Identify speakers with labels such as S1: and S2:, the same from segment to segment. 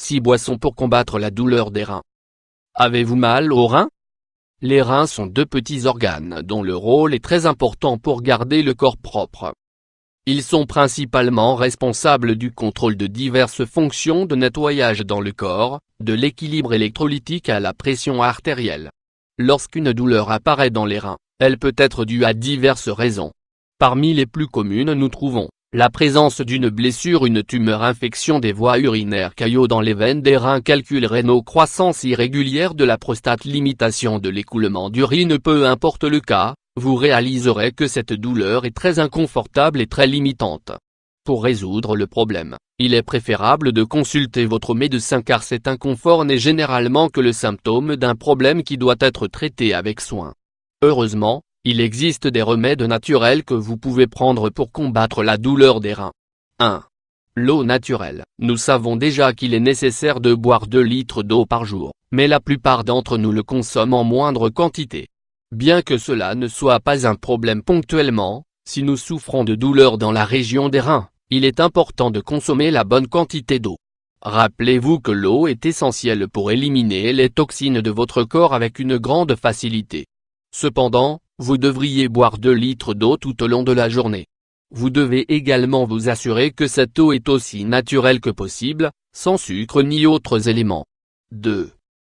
S1: 6 boissons pour combattre la douleur des reins. Avez-vous mal aux reins? Les reins sont 2 petits organes dont le rôle est très important pour garder le corps propre. Ils sont principalement responsables du contrôle de diverses fonctions de nettoyage dans le corps, de l'équilibre électrolytique à la pression artérielle. Lorsqu'une douleur apparaît dans les reins, elle peut être due à diverses raisons. Parmi les plus communes nous trouvons la présence d'une blessure, une tumeur, infection des voies urinaires, caillots dans les veines des reins, calculs rénaux, croissance irrégulière de la prostate, limitation de l'écoulement d'urine. Peu importe le cas, vous réaliserez que cette douleur est très inconfortable et très limitante. Pour résoudre le problème, il est préférable de consulter votre médecin car cet inconfort n'est généralement que le symptôme d'un problème qui doit être traité avec soin. Heureusement, il existe des remèdes naturels que vous pouvez prendre pour combattre la douleur des reins. 1. L'eau naturelle. Nous savons déjà qu'il est nécessaire de boire 2 litres d'eau par jour, mais la plupart d'entre nous le consomment en moindre quantité. Bien que cela ne soit pas un problème ponctuellement, si nous souffrons de douleurs dans la région des reins, il est important de consommer la bonne quantité d'eau. Rappelez-vous que l'eau est essentielle pour éliminer les toxines de votre corps avec une grande facilité. Cependant, vous devriez boire 2 litres d'eau tout au long de la journée. Vous devez également vous assurer que cette eau est aussi naturelle que possible, sans sucre ni autres éléments. 2.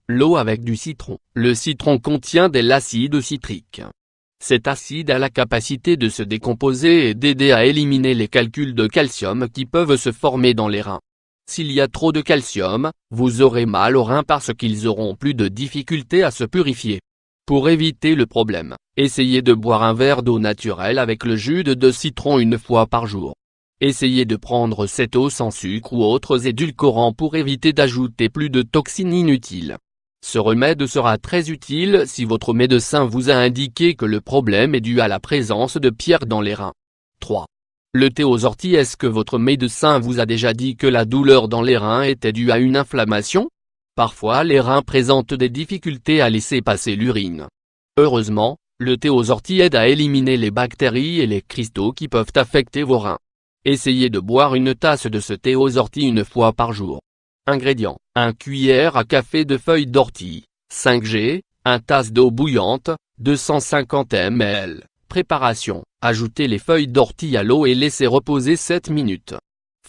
S1: L'eau avec du citron. Le citron contient de l'acide citrique. Cet acide a la capacité de se décomposer et d'aider à éliminer les calculs de calcium qui peuvent se former dans les reins. S'il y a trop de calcium, vous aurez mal aux reins parce qu'ils auront plus de difficultés à se purifier. Pour éviter le problème, essayez de boire un verre d'eau naturelle avec le jus de citron 1 fois par jour. Essayez de prendre cette eau sans sucre ou autres édulcorants pour éviter d'ajouter plus de toxines inutiles. Ce remède sera très utile si votre médecin vous a indiqué que le problème est dû à la présence de pierres dans les reins. 3. Le thé aux orties. Est-ce que votre médecin vous a déjà dit que la douleur dans les reins était due à une inflammation? Parfois les reins présentent des difficultés à laisser passer l'urine. Heureusement, le thé aux orties aide à éliminer les bactéries et les cristaux qui peuvent affecter vos reins. Essayez de boire une tasse de ce thé aux orties 1 fois par jour. Ingrédients: 1 cuillère à café de feuilles d'ortie, 5 g, 1 tasse d'eau bouillante, 250 ml. Préparation: ajoutez les feuilles d'ortie à l'eau et laissez reposer 7 minutes.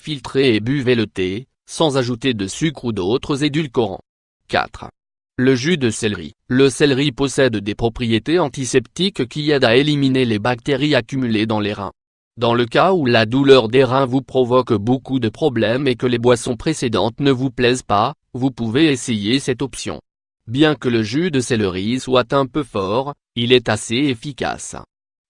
S1: Filtrez et buvez le thé, sans ajouter de sucre ou d'autres édulcorants. 4. Le jus de céleri. Le céleri possède des propriétés antiseptiques qui aident à éliminer les bactéries accumulées dans les reins. Dans le cas où la douleur des reins vous provoque beaucoup de problèmes et que les boissons précédentes ne vous plaisent pas, vous pouvez essayer cette option. Bien que le jus de céleri soit un peu fort, il est assez efficace.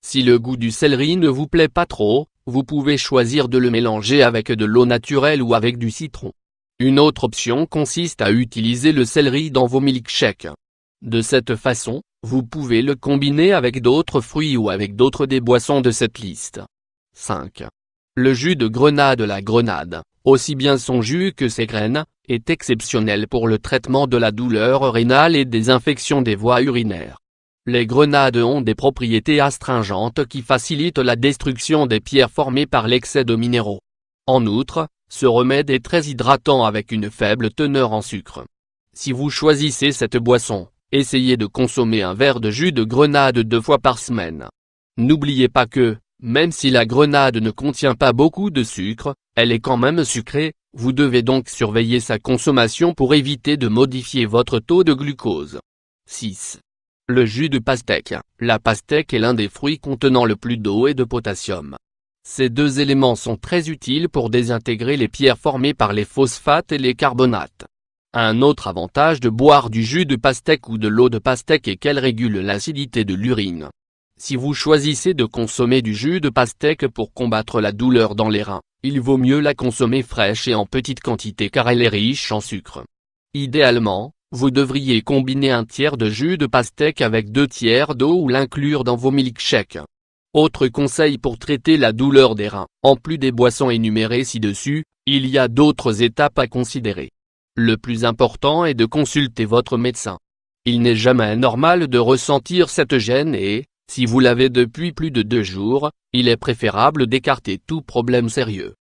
S1: Si le goût du céleri ne vous plaît pas trop, vous pouvez choisir de le mélanger avec de l'eau naturelle ou avec du citron. Une autre option consiste à utiliser le céleri dans vos milkshakes. De cette façon, vous pouvez le combiner avec d'autres fruits ou avec d'autres des boissons de cette liste. 5. Le jus de grenade. La grenade, aussi bien son jus que ses graines, est exceptionnel pour le traitement de la douleur rénale et des infections des voies urinaires. Les grenades ont des propriétés astringentes qui facilitent la destruction des pierres formées par l'excès de minéraux. En outre, ce remède est très hydratant avec une faible teneur en sucre. Si vous choisissez cette boisson, essayez de consommer un verre de jus de grenade 2 fois par semaine. N'oubliez pas que, même si la grenade ne contient pas beaucoup de sucre, elle est quand même sucrée, vous devez donc surveiller sa consommation pour éviter de modifier votre taux de glucose. 6. Le jus de pastèque. La pastèque est l'un des fruits contenant le plus d'eau et de potassium. Ces 2 éléments sont très utiles pour désintégrer les pierres formées par les phosphates et les carbonates. Un autre avantage de boire du jus de pastèque ou de l'eau de pastèque est qu'elle régule l'acidité de l'urine. Si vous choisissez de consommer du jus de pastèque pour combattre la douleur dans les reins, il vaut mieux la consommer fraîche et en petite quantité car elle est riche en sucre. Idéalement, vous devriez combiner 1 tiers de jus de pastèque avec 2 tiers d'eau ou l'inclure dans vos milkshakes. Autre conseil pour traiter la douleur des reins: en plus des boissons énumérées ci-dessus, il y a d'autres étapes à considérer. Le plus important est de consulter votre médecin. Il n'est jamais normal de ressentir cette gêne et, si vous l'avez depuis plus de 2 jours, il est préférable d'écarter tout problème sérieux.